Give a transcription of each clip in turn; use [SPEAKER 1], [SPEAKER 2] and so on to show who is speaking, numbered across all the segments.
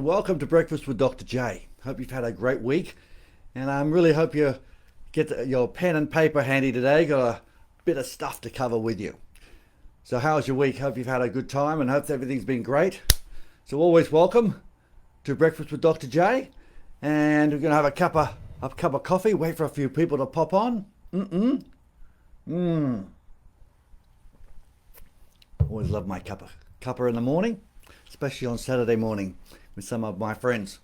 [SPEAKER 1] and welcome to Breakfast with Dr. J. Hope you've had a great week, and I really hope you get your pen and paper handy today. Got a bit of stuff to cover with you. So how's your week? Hope you've had a good time and hope everything's been great. So always welcome to Breakfast with Dr. J, and we're going to have a cup of coffee, wait for a few people to pop on. Always love my cuppa in the morning, especially on Saturday morning with some of my friends.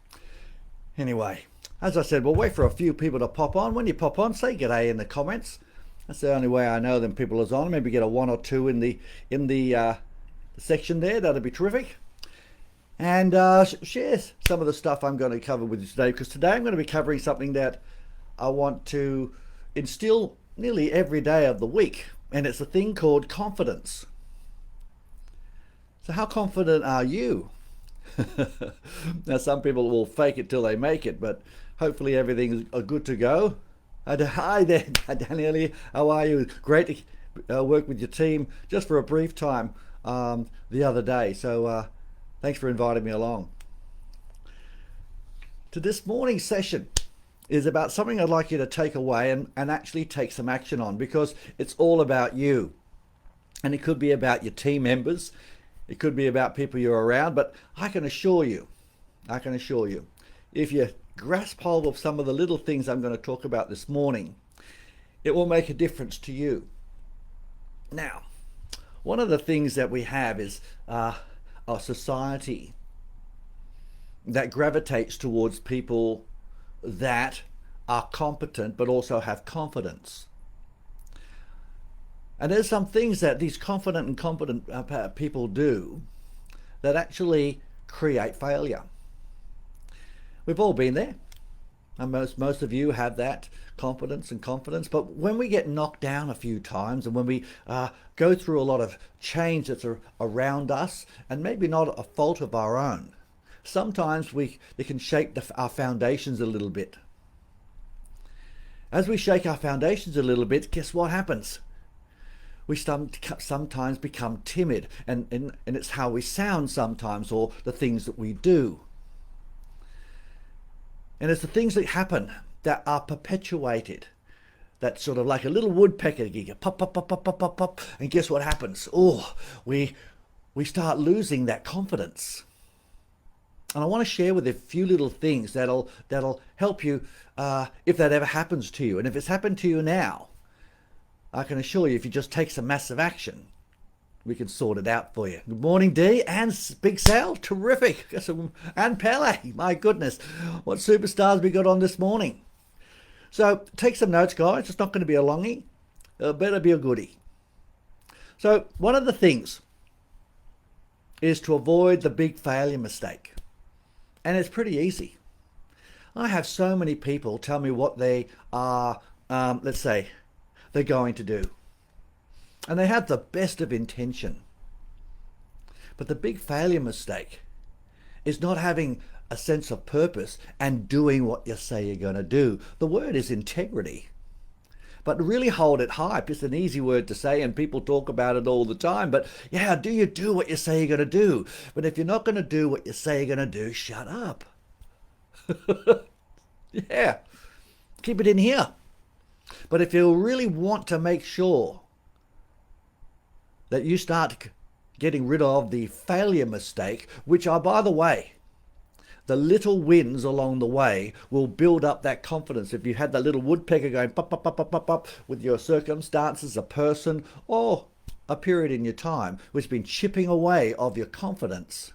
[SPEAKER 1] Anyway, as I said, we'll wait for a few people to pop on. When you pop on, say g'day in the comments. That's the only way I know them people is on. Maybe get a one or two in the section there. That'd be terrific. And share some of the stuff I'm going to cover with you today, because today I'm going to be covering something that I want to instill nearly every day of the week, and it's a thing called confidence. So how confident are you? Now, some people will fake it till they make it, but hopefully everything's good to go. Hi there, Danielle. How are you? Great to work with your team just for a brief time the other day. So thanks for inviting me along. To this morning's session is about something I'd like you to take away and actually take some action on, because it's all about you. And it could be about your team members. It could be about people you're around, but I can assure you, if you grasp hold of some of the little things I'm going to talk about this morning, it will make a difference to you. Now, one of the things that we have is a society that gravitates towards people that are competent but also have confidence. And there's some things that these confident and competent people do that actually create failure. We've all been there. And most of you have that competence and confidence. But when we get knocked down a few times, and when we go through a lot of change that's around us, and maybe not a fault of our own, sometimes it can shake our foundations a little bit. As we shake our foundations a little bit, guess what happens? We sometimes become timid, and it's how we sound sometimes, or the things that we do. And it's the things that happen that are perpetuated. That's sort of like a little woodpecker. You go pop, pop, pop, pop, pop, pop, pop, and guess what happens? Oh, we start losing that confidence. And I want to share with you a few little things that'll help you if that ever happens to you. And if it's happened to you now, I can assure you, if you just take some massive action, we can sort it out for you. Good morning, Dee, and Big Sal, terrific. And Pele, my goodness, what superstars we got on this morning. So take some notes, guys. It's not going to be a longie. It better be a goodie. So one of the things is to avoid the big failure mistake. And it's pretty easy. I have so many people tell me what they are, let's say, they're going to do. And they have the best of intention. But the big failure mistake is not having a sense of purpose and doing what you say you're going to do. The word is integrity. But really hold it high. It's an easy word to say, and people talk about it all the time. But yeah, do you do what you say you're going to do? But if you're not going to do what you say you're going to do, shut up. Yeah, keep it in here. But if you really want to make sure that you start getting rid of the failure mistake, which are, by the way, the little wins along the way will build up that confidence. If you had that little woodpecker going pop, pop, pop, pop, pop, pop with your circumstances, a person, or a period in your time, which has been chipping away of your confidence,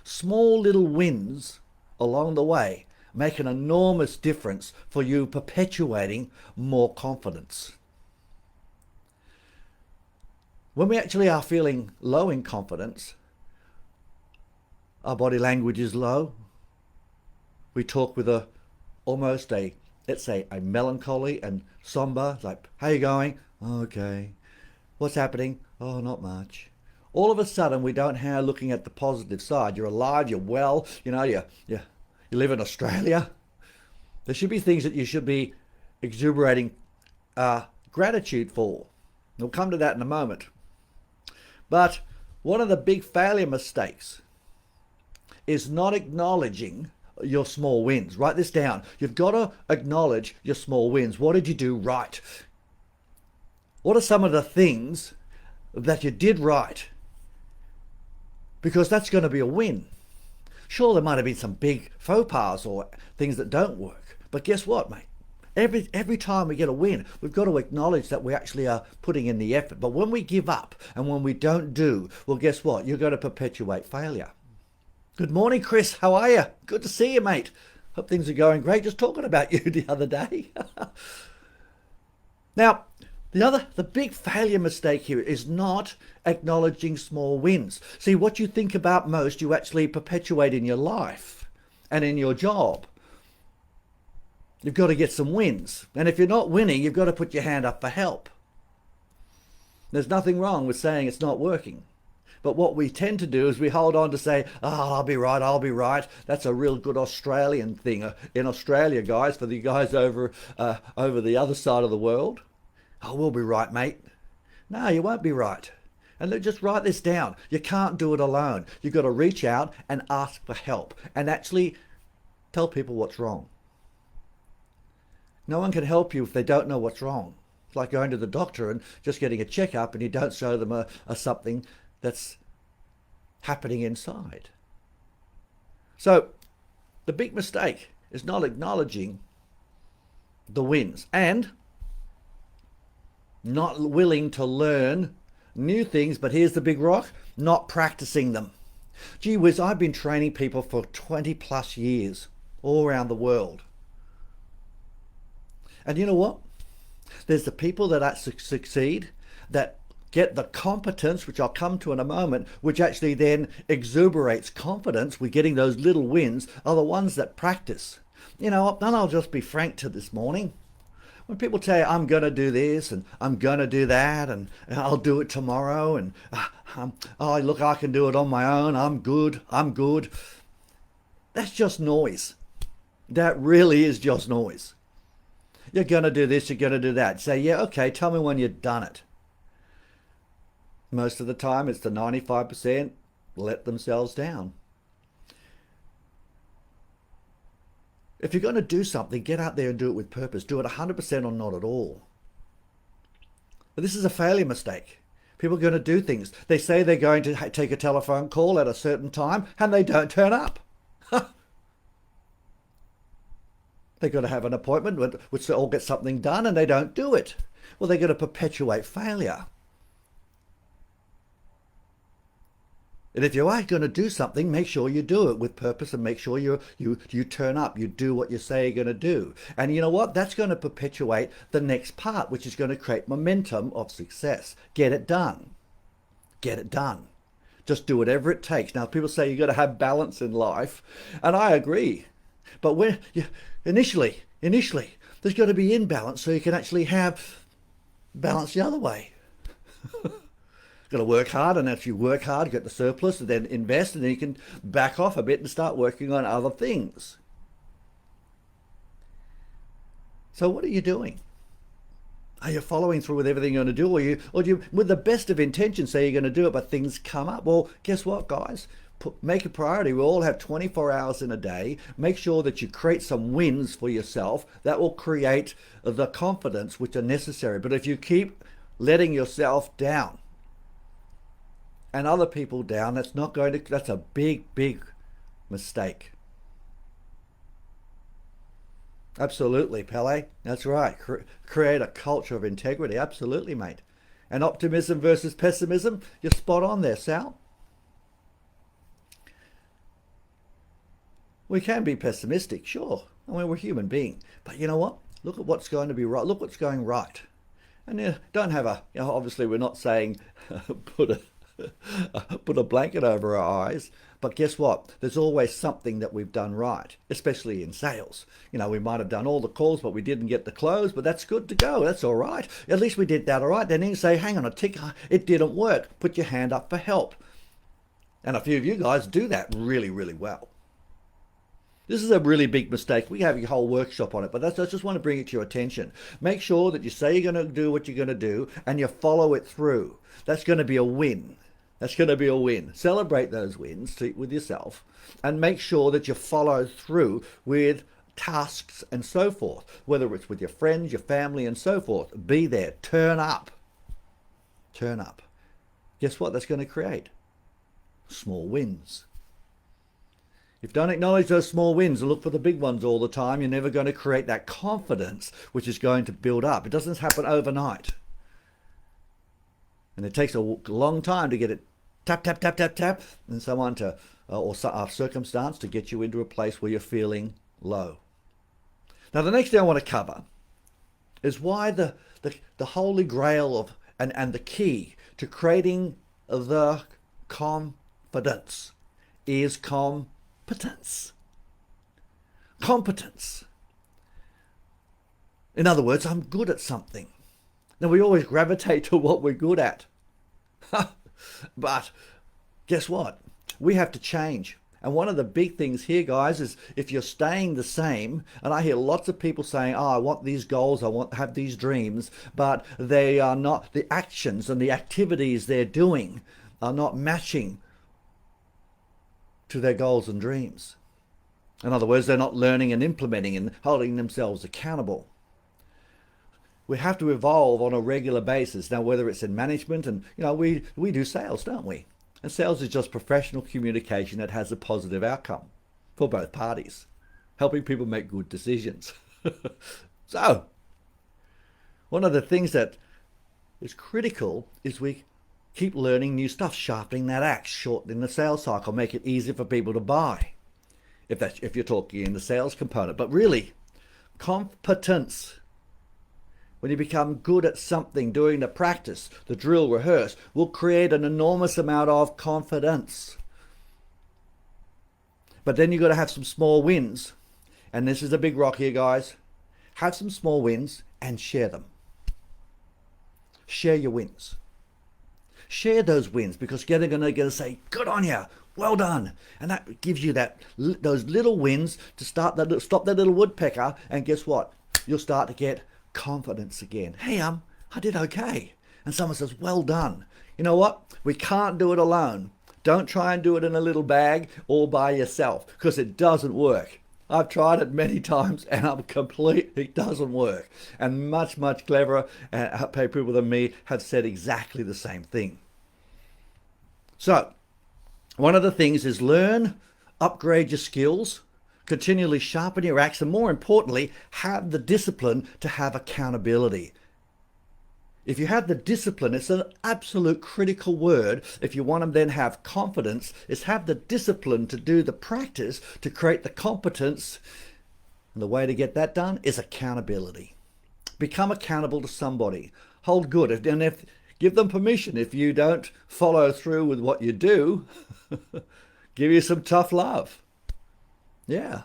[SPEAKER 1] small little wins along the way make an enormous difference for you perpetuating more confidence. When we actually are feeling low in confidence, our body language is low. We talk with almost a, let's say, a melancholy and somber, like, how you going? Okay. What's happening? Oh, not much. All of a sudden, we don't have looking at the positive side. You're alive, you're well, you live in Australia. There should be things that you should be exuberating gratitude for. We'll come to that in a moment. But one of the big failure mistakes is not acknowledging your small wins. Write this down. You've got to acknowledge your small wins. What did you do right? What are some of the things that you did right? Because that's going to be a win. Sure, there might have been some big faux pas or things that don't work. But guess what, mate? Every time we get a win, we've got to acknowledge that we actually are putting in the effort. But when we give up and when we don't do, well, guess what? You're going to perpetuate failure. Good morning, Chris. How are you? Good to see you, mate. Hope things are going great. Just talking about you the other day. Now, the big failure mistake here is not acknowledging small wins. See, what you think about most, you actually perpetuate in your life and in your job. You've got to get some wins. And if you're not winning, you've got to put your hand up for help. There's nothing wrong with saying it's not working. But what we tend to do is we hold on to say, oh, I'll be right, I'll be right. That's a real good Australian thing. In Australia, guys, for the guys over the other side of the world, oh, we'll be right, mate. No, you won't be right. And just write this down. You can't do it alone. You've got to reach out and ask for help and actually tell people what's wrong. No one can help you if they don't know what's wrong. It's like going to the doctor and just getting a checkup and you don't show them a something that's happening inside. So the big mistake is not acknowledging the wins and not willing to learn new things, but here's the big rock, not practicing them. Gee whiz, I've been training people for 20 plus years all around the world. And you know what? There's the people that succeed, that get the competence, which I'll come to in a moment, which actually then exuberates confidence with getting those little wins, are the ones that practice. You know, and I'll just be frank to this morning. When people tell you, I'm going to do this and I'm going to do that and I'll do it tomorrow and oh, look, I can do it on my own. I'm good. That's just noise. That really is just noise. You're going to do this, you're going to do that. Say, yeah, okay, tell me when you've done it. Most of the time, it's the 95% let themselves down. If you're going to do something, get out there and do it with purpose. Do it 100% or not at all. But this is a failure mistake. People are going to do things. They say they're going to take a telephone call at a certain time, and they don't turn up. They've got to have an appointment which they all get something done, and they don't do it. Well, they're going to perpetuate failure. And if you are going to do something, make sure you do it with purpose and make sure you turn up, you do what you say you're going to do. And you know what? That's going to perpetuate the next part, which is going to create momentum of success. Get it done. Get it done. Just do whatever it takes. Now, people say you've got to have balance in life, and I agree. But initially, there's got to be imbalance so you can actually have balance the other way. Got to work hard, and as you work hard, get the surplus, and then invest, and then you can back off a bit and start working on other things. So what are you doing? Are you following through with everything you're going to do, or do you, with the best of intentions, say you're going to do it, but things come up? Well, guess what, guys? Make a priority. We all have 24 hours in a day. Make sure that you create some wins for yourself. That will create the confidence which are necessary. But if you keep letting yourself down, and other people down, that's a big mistake. Absolutely, Pele. That's right. Create a culture of integrity. Absolutely, mate. And optimism versus pessimism, you're spot on there, Sal. We can be pessimistic, sure. I mean, we're human beings. But you know what? Look at what's going to be right. Look what's going right. And don't have obviously we're not saying put a blanket over our eyes, but guess what? There's always something that we've done right, especially in sales. We might have done all the calls, but we didn't get the close, but that's good to go. That's all right. At least we did that all right. Then you can say, hang on a tick, it didn't work. Put your hand up for help. And a few of you guys do that really, really well. This is a really big mistake. We have a whole workshop on it, but I just want to bring it to your attention. Make sure that you say you're going to do what you're going to do and you follow it through. That's going to be a win. That's going to be a win. Celebrate those wins with yourself and make sure that you follow through with tasks and so forth, whether it's with your friends, your family, and so forth. Be there. Turn up. Turn up. Guess what that's going to create? Small wins. If you don't acknowledge those small wins and look for the big ones all the time, you're never going to create that confidence which is going to build up. It doesn't happen overnight. And it takes a long time to get it tap, tap, tap, tap, tap, and someone to, or a circumstance to get you into a place where you're feeling low. Now, the next thing I want to cover is why the holy grail of and the key to creating the confidence is competence. Competence. In other words, I'm good at something. Now, we always gravitate to what we're good at. But guess what? We have to change. And one of the big things here, guys, is if you're staying the same, and I hear lots of people saying, oh, I want these goals, I want to have these dreams, but they are not, the actions and the activities they're doing are not matching to their goals and dreams. In other words, they're not learning and implementing and holding themselves accountable. We have to evolve on a regular basis. Now, whether it's in management and, we do sales, don't we? And sales is just professional communication that has a positive outcome for both parties, helping people make good decisions. So, one of the things that is critical is we keep learning new stuff, sharpening that axe, shortening the sales cycle, make it easier for people to buy, if you're talking in the sales component. But really, competence. When you become good at something, doing the practice, the drill, rehearse, will create an enormous amount of confidence. But then you've got to have some small wins. And this is a big rock here, guys. Have some small wins and share them. Share your wins. Share those wins, because they're going to say, good on you, well done. And that gives you those little wins to stop that little woodpecker. And guess what? You'll start to get confidence again. Hey, I did okay. And someone says, well done. You know what? We can't do it alone. Don't try and do it in a little bag all by yourself, because it doesn't work. I've tried it many times and it doesn't work. And much, much cleverer people than me have said exactly the same thing. So, one of the things is learn, upgrade your skills, continually sharpen your axe, and more importantly, have the discipline to have accountability. If you have the discipline, it's an absolute critical word. If you want to then have confidence, is have the discipline to do the practice to create the competence. And the way to get that done is accountability. Become accountable to somebody. Hold good. Give them permission. If you don't follow through with what you do, give you some tough love. Yeah.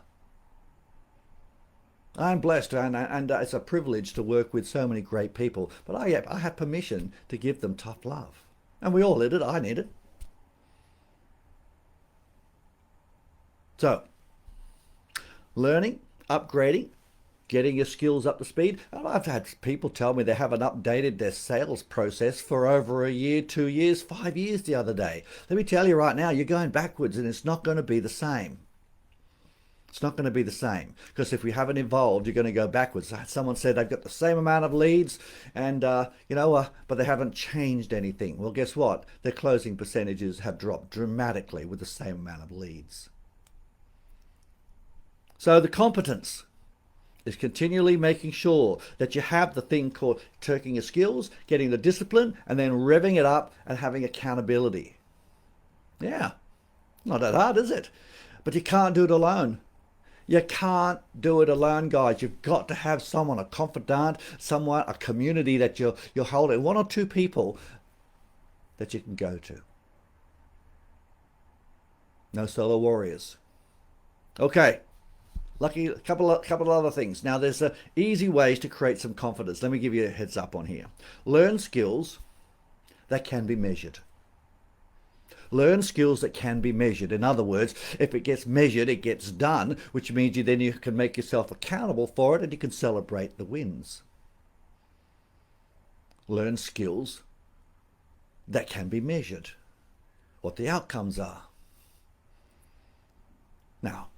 [SPEAKER 1] I'm blessed, and it's a privilege to work with so many great people. But I have permission to give them tough love. And we all need it. I need it. So, learning, upgrading, getting your skills up to speed. And I've had people tell me they haven't updated their sales process for over a year, 2 years, 5 years the other day. Let me tell you right now, you're going backwards, and it's not going to be the same. It's not going to be the same, because if we haven't evolved, you're going to go backwards. Someone said they've got the same amount of leads, and but they haven't changed anything. Well, guess what? Their closing percentages have dropped dramatically with the same amount of leads. So the competence is continually making sure that you have the thing called taking your skills, getting the discipline, and then revving it up and having accountability. Yeah, not that hard, is it? But you can't do it alone. You can't do it alone, guys. You've got to have someone, a confidant, someone, a community that you're holding, 1 or 2 people that you can go to. No solo warriors. Okay, lucky, a couple of other things. Now, there's easy ways to create some confidence. Let me give you a heads up on here. Learn skills that can be measured. Learn skills that can be measured. In other words, if it gets measured, it gets done, which means you can make yourself accountable for it, and you can celebrate the wins. Learn skills that can be measured. what the outcomes are. Now,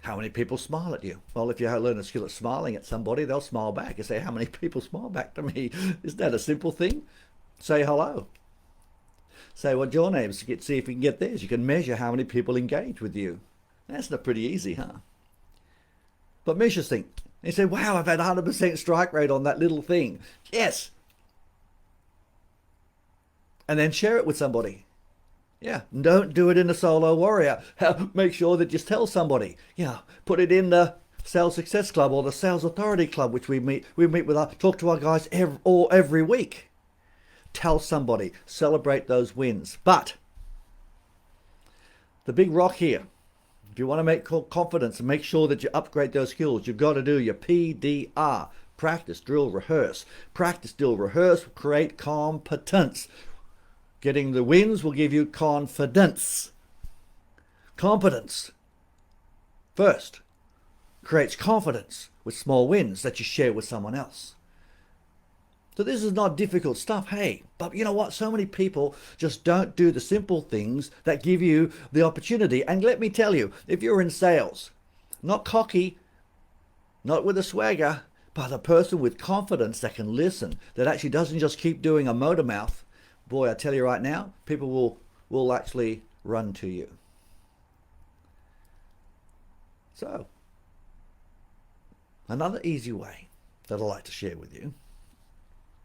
[SPEAKER 1] how many people smile at you? Well, if you learn a skill at smiling at somebody, they'll smile back. You say, how many people smile back to me? Isn't that a simple thing? Say hello. Say what your name is. See if you can get theirs. You can measure how many people engage with you. That's not pretty easy, huh? But measure things. You say, wow, I've had 100% strike rate on that little thing. Yes. And then share it with somebody. Yeah, don't do it in a solo warrior. Make sure that you tell somebody. Yeah, put it in the Sales Success Club or the Sales Authority Club, which we meet with, talk to our guys every week. Tell somebody, celebrate those wins. But the big rock here, if you want to make confidence and make sure that you upgrade those skills, you've got to do your PDR. Practice, drill, rehearse. Practice, drill, rehearse will create competence. Getting the wins will give you confidence. Competence, first, creates confidence with small wins that you share with someone else. So this is not difficult stuff, hey, but you know what? So many people just don't do the simple things that give you the opportunity. And let me tell you, if you're in sales, not cocky, not with a swagger, but a person with confidence that can listen, that actually doesn't just keep doing a motor mouth, boy, I tell you right now, people will actually run to you. So, another easy way that I'd like to share with you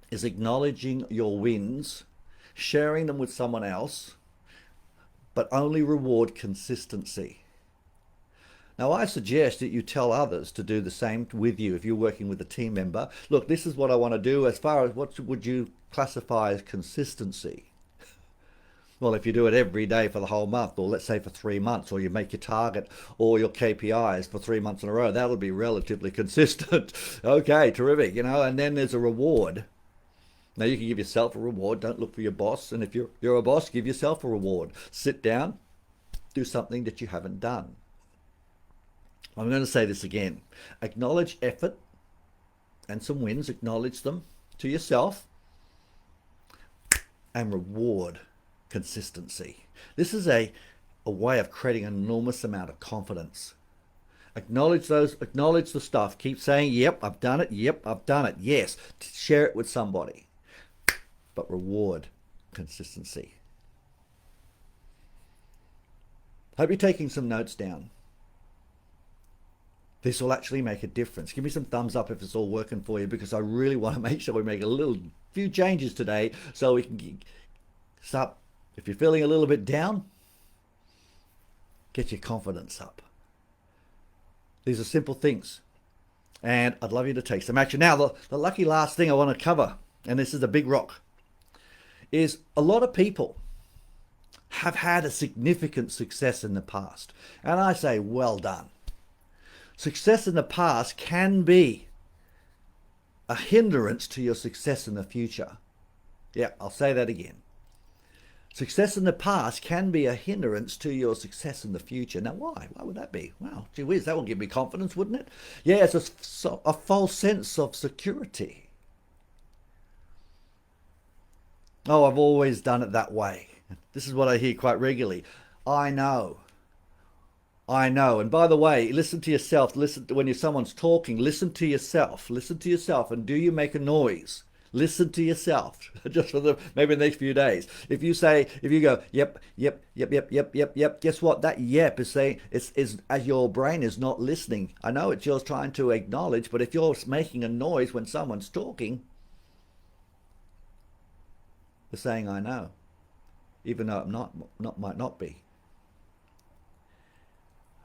[SPEAKER 1] is acknowledging your wins, sharing them with someone else, but only reward consistency. Now, I suggest that you tell others to do the same with you if you're working with a team member. Look, this is what I want to do. As far as what would you classify as consistency? Well, if you do it every day for the whole month, or let's say for 3 months, or you make your target or your KPIs for 3 months in a row, that'll be relatively consistent. Okay, terrific, and then there's a reward. Now, you can give yourself a reward. Don't look for your boss. And if you're a boss, give yourself a reward. Sit down, do something that you haven't done. I'm going to say this again. Acknowledge effort and some wins. Acknowledge them to yourself and reward consistency. This is a way of creating an enormous amount of confidence. Acknowledge the stuff. Keep saying, yep, I've done it. Yep, I've done it. Yes. Share it with somebody. But reward consistency. Hope you're taking some notes down. This will actually make a difference. Give me some thumbs up if it's all working for you, because I really want to make sure we make a few changes today so we can start. If you're feeling a little bit down, get your confidence up. These are simple things, and I'd love you to take some action. Now, the lucky last thing I want to cover, and this is the big rock, is a lot of people have had a significant success in the past. And I say, well done. Success in the past can be a hindrance to your success in the future. Yeah, I'll say that again. Success in the past can be a hindrance to your success in the future. Now, why? Why would that be? Well, gee whiz, that will give me confidence, wouldn't it? Yeah, it's a false sense of security. Oh, I've always done it that way. This is what I hear quite regularly. I know. And by the way, listen to yourself. Listen to, when someone's talking, listen to yourself. Listen to yourself. And do you make a noise? Listen to yourself. Just for maybe the next few days. If you go, yep, guess what? That yep is saying, is as your brain is not listening. I know it's yours trying to acknowledge, but if you're making a noise when someone's talking, you're saying, I know. Even though it might not be.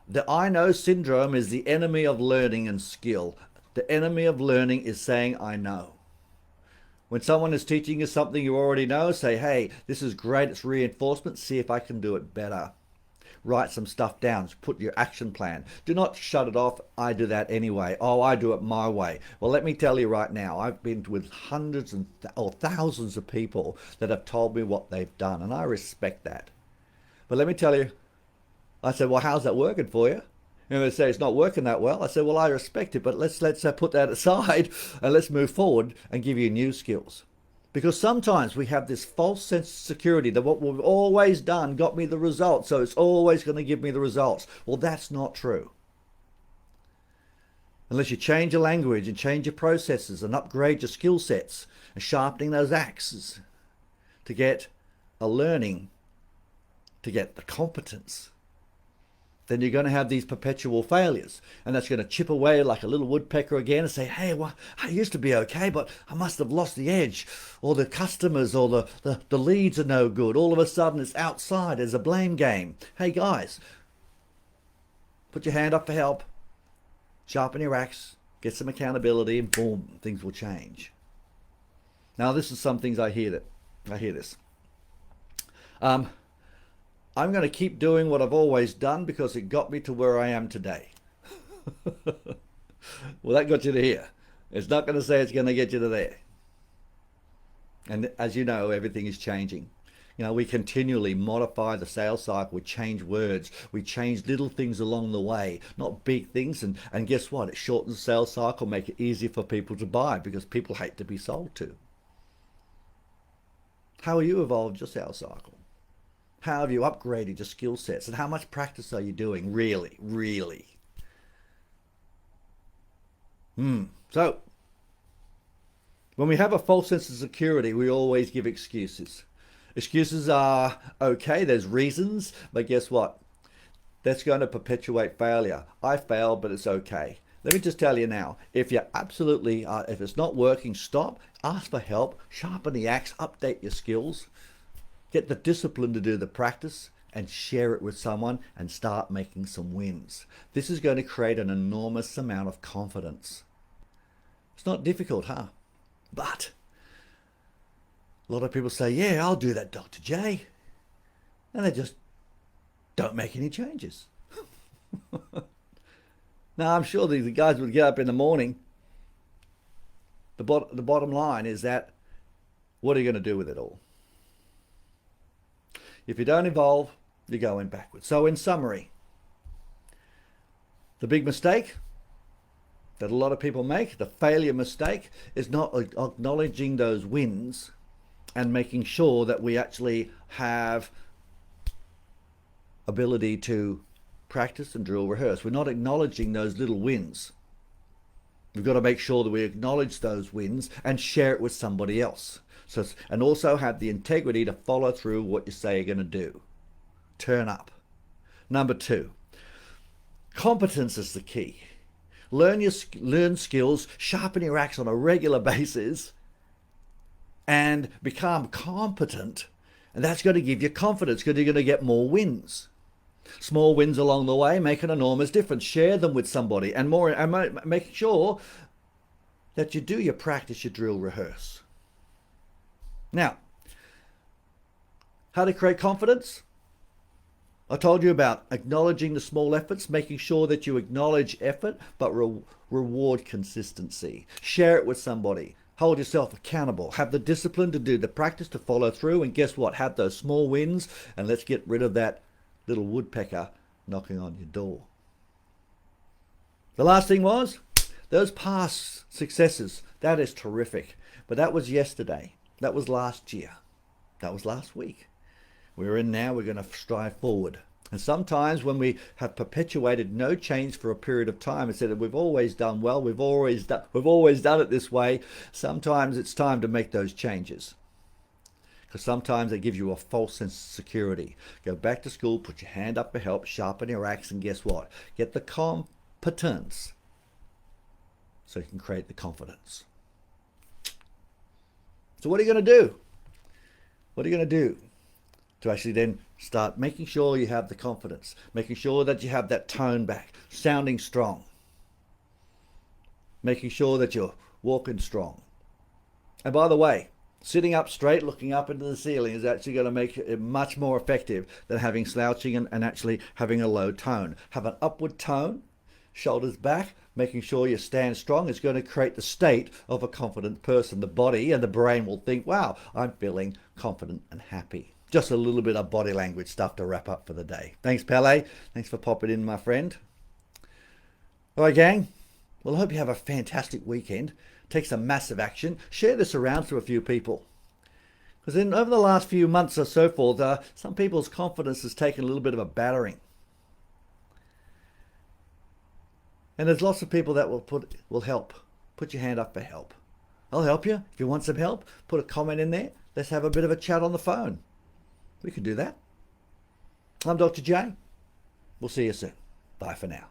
[SPEAKER 1] The I know syndrome is the enemy of learning and skill. The enemy of learning is saying, I know. When someone is teaching you something you already know, say, hey, this is great, it's reinforcement, see if I can do it better. Write some stuff down, put your action plan. Do not shut it off, I do that anyway. Oh, I do it my way. Well, let me tell you right now, I've been with hundreds or thousands of people that have told me what they've done, and I respect that. But let me tell you, I said, well, how's that working for you? And they say it's not working that well. I said, well, I respect it, but let's put that aside and let's move forward and give you new skills. Because sometimes we have this false sense of security that what we've always done got me the results, so it's always going to give me the results. Well, that's not true. Unless you change your language and change your processes and upgrade your skill sets and sharpening those axes to get a learning, to get the competence, then you're going to have these perpetual failures. And that's going to chip away like a little woodpecker again and say, hey, well, I used to be okay, but I must have lost the edge. Or the customers or the leads are no good. All of a sudden it's outside. There's a blame game. Hey, guys, put your hand up for help. Sharpen your axe. Get some accountability and boom, things will change. Now, this is some things I hear this. I'm going to keep doing what I've always done because it got me to where I am today. Well, that got you to here. It's not going to say it's going to get you to there. And as you know, everything is changing. You know, we continually modify the sales cycle. We change words. We change little things along the way, not big things. And guess what? It shortens the sales cycle, make it easier for people to buy because people hate to be sold to. How have you evolved your sales cycle? How have you upgraded your skill sets? And how much practice are you doing? Really? So, when we have a false sense of security, we always give excuses. Excuses are okay, there's reasons, but guess what? That's going to perpetuate failure. I failed, but it's okay. Let me just tell you now, if you're absolutely, if it's not working, stop, ask for help, sharpen the axe, update your skills. Get the discipline to do the practice and share it with someone and start making some wins. This is going to create an enormous amount of confidence. It's not difficult, huh? But a lot of people say, yeah, I'll do that, Dr. J. And they just don't make any changes. Now, I'm sure the guys would get up in the morning. The bottom line is that, what are you going to do with it all? If you don't evolve, you're going backwards. So in summary, the big mistake that a lot of people make, the failure mistake, is not acknowledging those wins and making sure that we actually have ability to practice and drill, rehearse. We're not acknowledging those little wins. We've got to make sure that we acknowledge those wins and share it with somebody else. So, and also have the integrity to follow through what you say you're going to do. Turn up. Number 2, competence is the key. Learn skills, sharpen your axe on a regular basis, and become competent. And that's going to give you confidence because you're going to get more wins. Small wins along the way make an enormous difference. Share them with somebody, and make sure that you do your practice, your drill, rehearse. Now, how to create confidence? I told you about acknowledging the small efforts, making sure that you acknowledge effort, but reward consistency. Share it with somebody. Hold yourself accountable. Have the discipline to do the practice, to follow through, and guess what? Have those small wins, and let's get rid of that little woodpecker knocking on your door. The last thing was, those past successes. That is terrific. But that was yesterday. That was last year. That was last week. We're in now, we're going to strive forward. And sometimes when we have perpetuated no change for a period of time and said that we've always done well, we've always done it this way, sometimes it's time to make those changes. Because sometimes they give you a false sense of security. Go back to school, put your hand up for help, sharpen your axe, and guess what? Get the competence so you can create the confidence. So what are you going to do? What are you going to do to actually then start making sure you have the confidence, making sure that you have that tone back, sounding strong, making sure that you're walking strong. And by the way, sitting up straight, looking up into the ceiling is actually going to make it much more effective than having slouching and actually having a low tone. Have an upward tone, shoulders back, making sure you stand strong is going to create the state of a confident person. The body and the brain will think, wow, I'm feeling confident and happy. Just a little bit of body language stuff to wrap up for the day. Thanks, Pele. Thanks for popping in, my friend. All right, gang. Well, I hope you have a fantastic weekend. Take some massive action. Share this around to a few people. Because then over the last few months or so forth, some people's confidence has taken a little bit of a battering. And there's lots of people that will help. Put your hand up for help. I'll help you. If you want some help, put a comment in there. Let's have a bit of a chat on the phone. We can do that. I'm Dr. J. We'll see you soon. Bye for now.